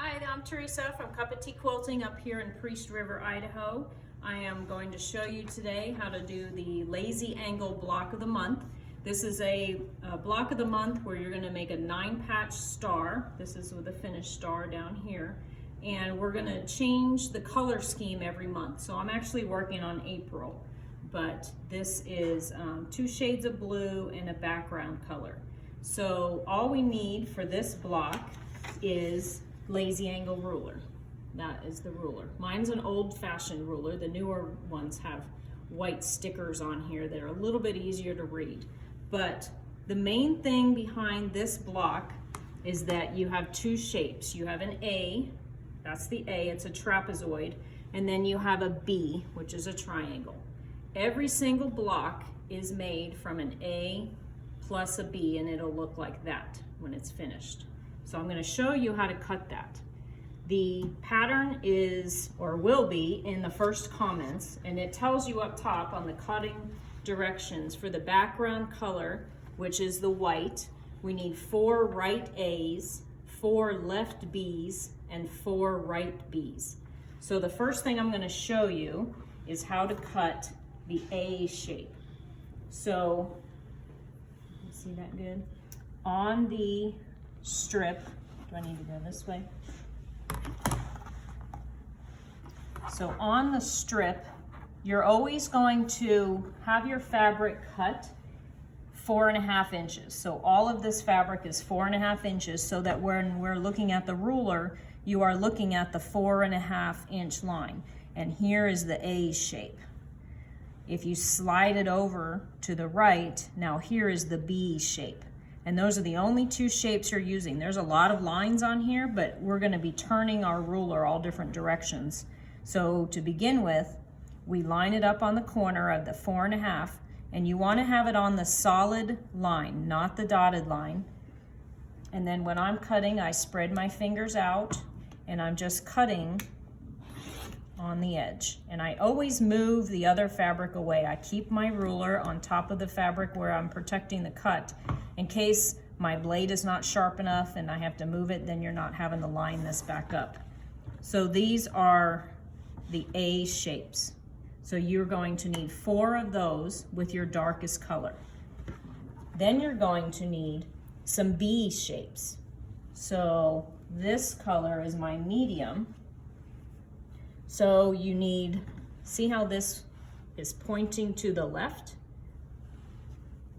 Hi, I'm Teresa from Cuppa Tea Quilting up here in Priest River, Idaho. I am going to show you today how to do the lazy angle block of the month. This is a block of the month where you're going to make a 9-patch star. This is with a finished star down here. And we're going to change the color scheme every month. So I'm actually working on April, but this is 2 shades of blue and a background color. So all we need for this block is lazy angle ruler. That is the ruler. Mine's an old-fashioned ruler. The newer ones have white stickers on here that are a little bit easier to read. But the main thing behind this block is that you have 2 shapes. You have an A, that's the A, it's a trapezoid, and then you have a B, which is a triangle. Every single block is made from an A plus a B, and it'll look like that when it's finished. So I'm going to show you how to cut that. The pattern is, or will be, in the first comments, and it tells you up top on the cutting directions for the background color, which is the white. We need 4 right A's, 4 left B's, and 4 right B's. So the first thing I'm going to show you is how to cut the A shape. So, see that good? On the strip, do I need to go this way? So on the strip, you're always going to have your fabric cut 4.5 inches. So all of this fabric is 4.5 inches, so that when we're looking at the ruler, you are looking at the 4.5 inch line. And here is the A shape. If you slide it over to the right, now here is the B shape. And those are the only 2 shapes you're using. There's a lot of lines on here, but we're going to be turning our ruler all different directions. So to begin with, we line it up on the corner of the 4.5, and you want to have it on the solid line, not the dotted line. And then when I'm cutting, I spread my fingers out, and I'm just cutting on the edge. And I always move the other fabric away. I keep my ruler on top of the fabric where I'm protecting the cut. In case my blade is not sharp enough and I have to move it, then you're not having to line this back up. So these are the A shapes. So you're going to need 4 of those with your darkest color. Then you're going to need some B shapes. So this color is my medium. So you need, see how this is pointing to the left?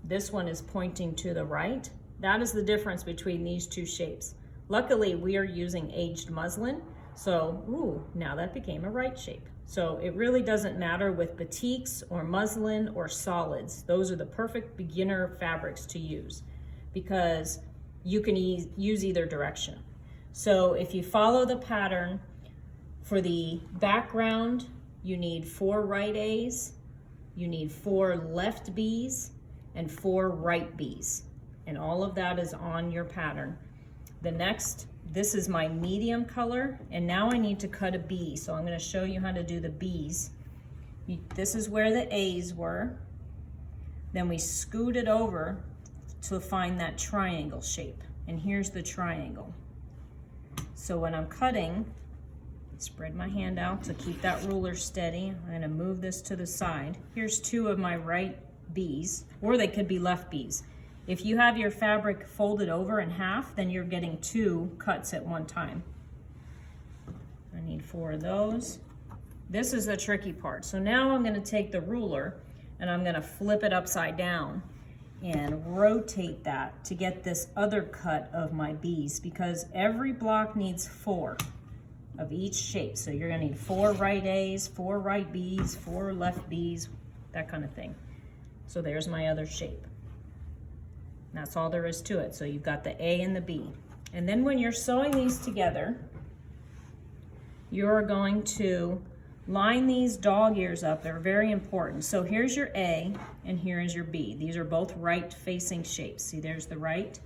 This one is pointing to the right. That is the difference between these 2 shapes. Luckily, we are using aged muslin, so now that became a right shape. So it really doesn't matter with batiks or muslin or solids. Those are the perfect beginner fabrics to use because you can use either direction. So if you follow the pattern, for the background, you need 4 right A's, you need 4 left B's, and 4 right B's. And all of that is on your pattern. The next, this is my medium color, and now I need to cut a B. So I'm going to show you how to do the B's. This is where the A's were. Then we scoot it over to find that triangle shape. And here's the triangle. So when I'm cutting, spread my hand out to keep that ruler steady. I'm going to move this to the side. Here's 2 of my right B's, or they could be left B's. If you have your fabric folded over in half, then you're getting 2 cuts at one time. I need 4 of those. This is the tricky part. So now I'm going to take the ruler and I'm going to flip it upside down and rotate that to get this other cut of my B's, because every block needs 4 of each shape. So you're going to need 4 right A's, 4 right B's, 4 left B's, that kind of thing. So there's my other shape. And that's all there is to it. So you've got the A and the B. And then when you're sewing these together, you're going to line these dog ears up. They're very important. So here's your A and here is your B. These are both right facing shapes. See, there's the right,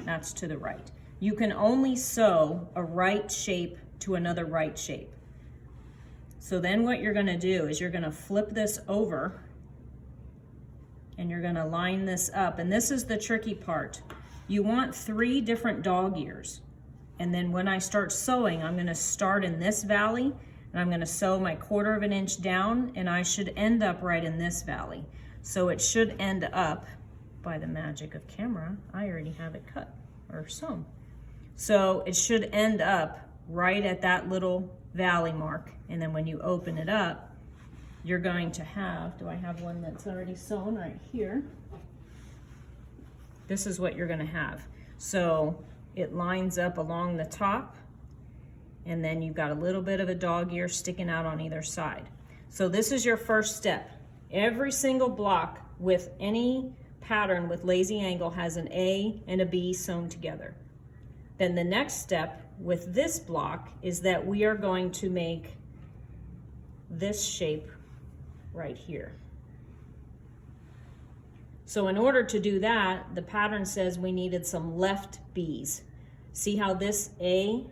that's to the right. You can only sew a right shape to another right shape. So then what you're going to do is you're going to flip this over and you're going to line this up. And this is the tricky part. You want 3 different dog ears. And then when I start sewing, I'm gonna start in this valley, and I'm gonna sew my 1/4 of an inch down, and I should end up right in this valley. So it should end up, by the magic of camera, I already have it cut or sewn. So it should end up right at that little valley mark. And then when you open it up, you're going to have, do I have one that's already sewn right here? This is what you're gonna have. So it lines up along the top, and then you've got a little bit of a dog ear sticking out on either side. So this is your first step. Every single block with any pattern with lazy angle has an A and a B sewn together. Then the next step with this block is that we are going to make this shape right here. So in order to do that, the pattern says we needed some left B's. See how this A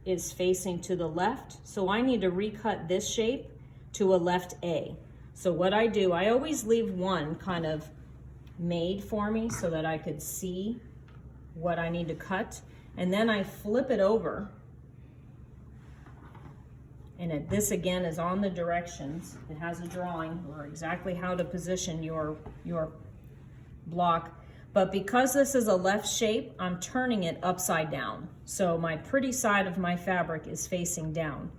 is facing to the left? So I need to recut this shape to a left A. So what I do, I always leave one kind of made for me so that I could see what I need to cut. And then I flip it over. And this again is on the directions. It has a drawing or exactly how to position your block. But because this is a left shape, I'm turning it upside down. So my pretty side of my fabric is facing down.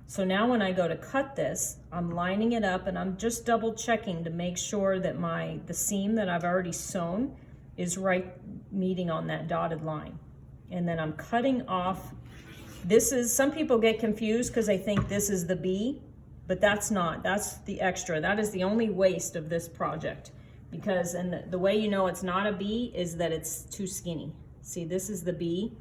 So now when I go to cut this, I'm lining it up and I'm just double checking to make sure that the seam that I've already sewn is right meeting on that dotted line. And then I'm cutting off. This is, some people get confused because they think this is the B, but that's not, that's the extra. That is the only waste of this project. Because, and the way you know it's not a B is that it's too skinny. See, this is the B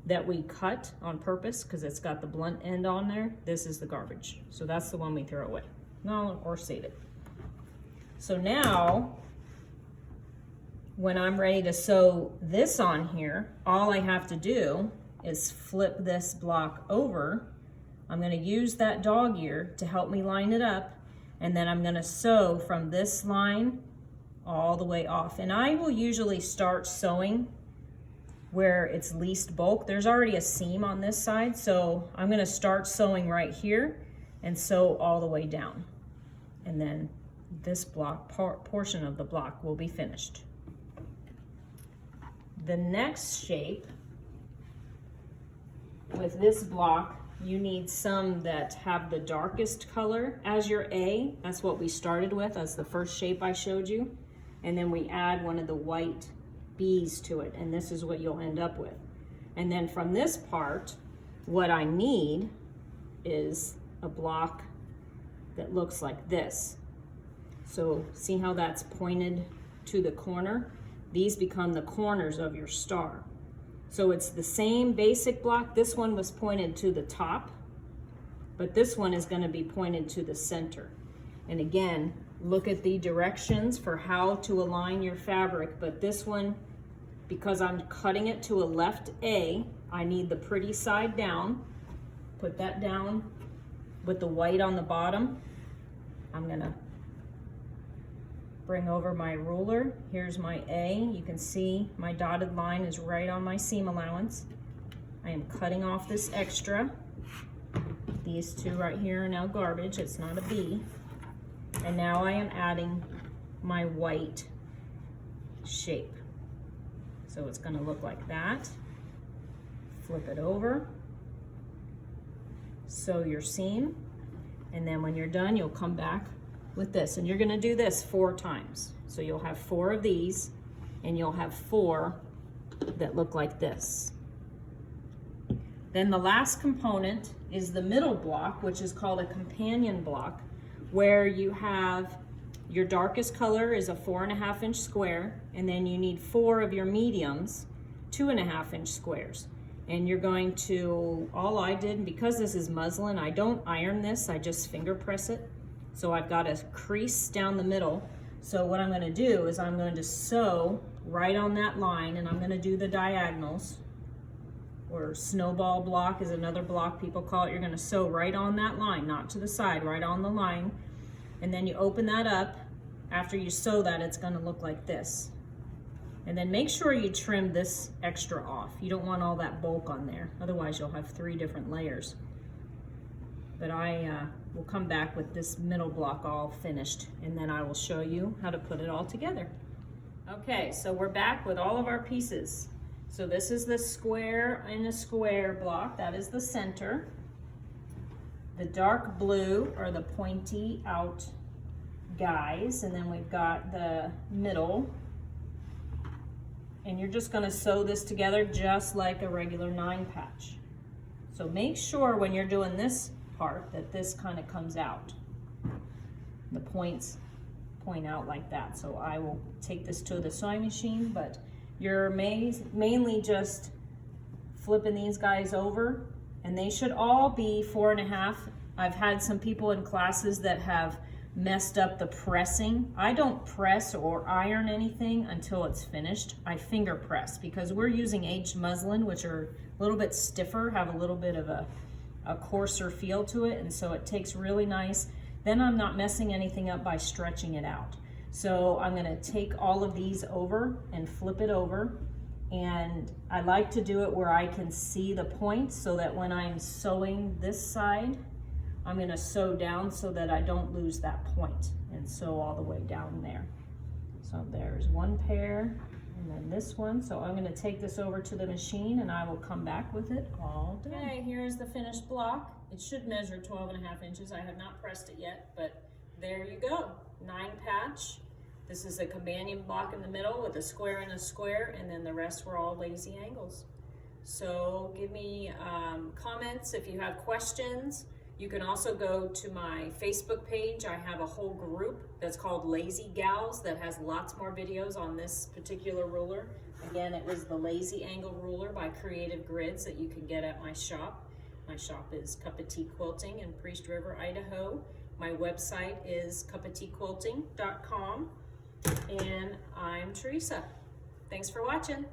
that we cut on purpose because it's got the blunt end on there. This is the garbage. So that's the one we throw away. No, or save it. So now, when I'm ready to sew this on here, all I have to do is flip this block over. I'm gonna use that dog ear to help me line it up, and then I'm gonna sew from this line all the way off. And I will usually start sewing where it's least bulk. There's already a seam on this side, so I'm gonna start sewing right here and sew all the way down. And then this block, portion of the block will be finished. The next shape with this block, you need some that have the darkest color as your A. That's what we started with as the first shape I showed you. And then we add one of the white B's to it, and this is what you'll end up with. And then from this part, what I need is a block that looks like this. So see how that's pointed to the corner? These become the corners of your star. So it's the same basic block. This one was pointed to the top, but this one is going to be pointed to the center. And again, look at the directions for how to align your fabric, but this one, because I'm cutting it to a left A, I need the pretty side down. Put that down with the white on the bottom. I'm gonna bring over my ruler. Here's my A. You can see my dotted line is right on my seam allowance. I am cutting off this extra. These two right here are now garbage. It's not a B. And now I am adding my white shape. So it's going to look like that. Flip it over. Sew your seam. And then when you're done, you'll come back with this. And you're going to do this 4 times. So you'll have 4 of these, and you'll have 4 that look like this. Then the last component is the middle block, which is called a companion block, where you have your darkest color is a 4.5 inch square, and then you need 4 of your mediums, 2.5 inch squares. And you're going to, all I did, because this is muslin, I don't iron this, I just finger press it. So I've got a crease down the middle. So what I'm gonna do is I'm going to sew right on that line, and I'm gonna do the diagonals, or snowball block is another block people call it. You're gonna sew right on that line, not to the side, right on the line. And then you open that up. After you sew that, it's gonna look like this. And then make sure you trim this extra off. You don't want all that bulk on there. Otherwise you'll have 3 different layers. But I will come back with this middle block all finished, and then I will show you how to put it all together. Okay, so we're back with all of our pieces. So this is the square in a square block. That is the center. The dark blue are the pointy out guys, and then we've got the middle. And you're just going to sew this together just like a regular 9-patch. So make sure when you're doing this part that this kind of comes out. The points point out like that. So I will take this to the sewing machine, but you're mainly just flipping these guys over, and they should all be 4.5. I've had some people in classes that have messed up the pressing. I don't press or iron anything until it's finished. I finger press because we're using aged muslin, which are a little bit stiffer, have a little bit of a coarser feel to it, and so it takes really nice. Then I'm not messing anything up by stretching it out. So I'm going to take all of these over and flip it over, and I like to do it where I can see the points so that when I'm sewing this side, I'm going to sew down so that I don't lose that point, and sew all the way down there. So there's one pair, and then this one. So I'm going to take this over to the machine, and I will come back with it all done. Okay, here's the finished block. It should measure 12.5 inches. I have not pressed it yet, but there you go. 9-patch. This is a companion block in the middle with a square and a square, and then the rest were all lazy angles. So give me comments if you have questions. You can also go to my Facebook page. I have a whole group that's called Lazy Gals that has lots more videos on this particular ruler. Again, it was the Lazy Angle Ruler by Creative Grids that you can get at my shop. My shop is Cuppa Tea Quilting in Priest River, Idaho. My website is cuppateaquilting.com. And I'm Teresa. Thanks for watching.